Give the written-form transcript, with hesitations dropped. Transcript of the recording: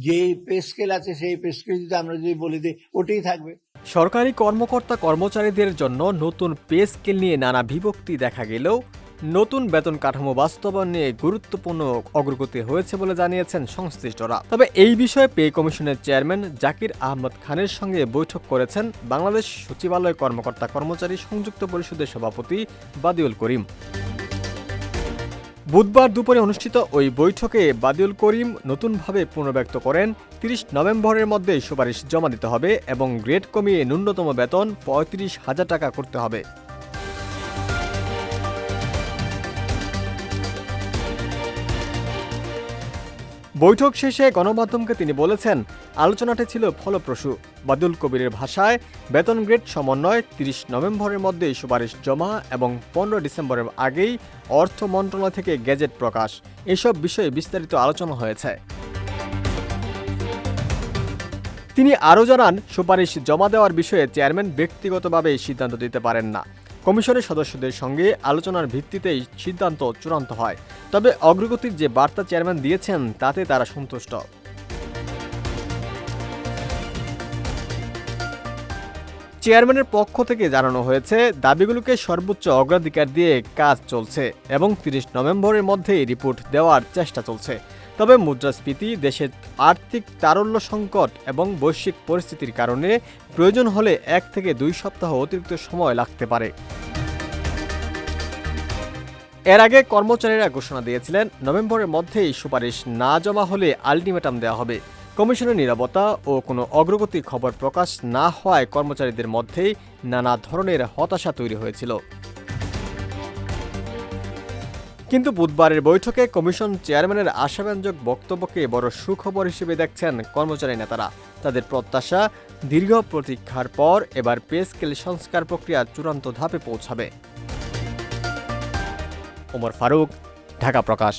যে pay scale আছে সেই পে স্কেল যদি আমরা যদি বলে দিই ওটাই থাকবে। সরকারি কর্মকর্তা কর্মচারীদের জন্য নতুন পে স্কেল নিয়ে নানা বিভক্তি দেখা গেলেও নতুন বেতন কাঠামো বাস্তবায়ন নিয়ে গুরুত্বপূর্ণ অগ্রগতি হয়েছে বলে জানিয়েছেন সংশ্লিষ্টরা। তবে এই বিষয়ে পে কমিশনের চেয়ারম্যান জাকির আহমদ খানের সঙ্গে বৈঠক করেছেন বাংলাদেশ সচিবালয় কর্মকর্তা কর্মচারী সংযুক্ত পরিষদের সভাপতি বাদিউল করিম। বুধবার দুপুরে অনুষ্ঠিত ওই বৈঠকে বাদিউল করিম নতুনভাবে পুনর্ব্যক্ত করেন ৩০ নভেম্বরের মধ্যে সুপারিশ জমা দিতে হবে এবং গ্রেড কমিয়ে ন্যূনতম বেতন ৩৫,০০০ টাকা করতে হবে। বৈঠক শেষে গণমাধ্যমকে তিনি বলেছেন, আলোচনাটি ছিল ফলপ্রসূ। বাদুল কবিরের ভাষায় বেতন গ্রেড সমন্বয় ৩০ নভেম্বরের মধ্যে সুপারিশ জমা এবং ১৫ ডিসেম্বরের আগেই অর্থ মন্ত্রণালয় থেকে গেজেট প্রকাশ, এসব বিষয়ে বিস্তারিত আলোচনা হয়েছে। তিনি আরও জানান, সুপারিশ জমা দেওয়ার বিষয়ে চেয়ারম্যান ব্যক্তিগতভাবে সিদ্ধান্ত দিতে পারেন না। কমিশনের সদস্যদের সঙ্গে আলোচনার ভিত্তিতেই সিদ্ধান্ত চূড়ান্ত হয়। তবে অগ্রগতির যে বার্তা চেয়ারম্যান দিয়েছেন তাতে তারা সন্তুষ্ট। চেয়ারম্যানের পক্ষ থেকে জানানো হয়েছে, দাবিগুলোকে সর্বোচ্চ অগ্রাধিকার দিয়ে কাজ চলছে এবং ৩০ নভেম্বরের মধ্যেই রিপোর্ট দেওয়ার চেষ্টা চলছে। তবে মুদ্রাস্ফীতি, দেশের আর্থিক তারল্য সংকট এবং বৈশ্বিক পরিস্থিতির কারণে প্রয়োজন হলে ১ থেকে ২ সপ্তাহ অতিরিক্ত সময় লাগতে পারে। এর আগে কর্মচারীরা ঘোষণা দিয়েছিলেন, নভেম্বরের মধ্যেই সুপারিশ না জমা হলে আলটিমেটাম দেওয়া হবে। কমিশনের নীরবতা ও কোনো অগ্রগতির খবর প্রকাশ না হওয়ায় কর্মচারীদের মধ্যেই নানা ধরনের হতাশা তৈরি হয়েছিল। কিন্তু বুধবারের বৈঠকে কমিশন চেয়ারম্যানের আশাব্যঞ্জক বক্তব্যকে বড় সুখবর হিসেবে দেখছেন কর্মচারী নেতারা। তাদের প্রত্যাশা, দীর্ঘ প্রতীক্ষার পর এবার পে স্কেল সংস্কার প্রক্রিয়া চূড়ান্ত ধাপে পৌঁছাবে। ওমর ফারুক, ঢাকা প্রকাশ।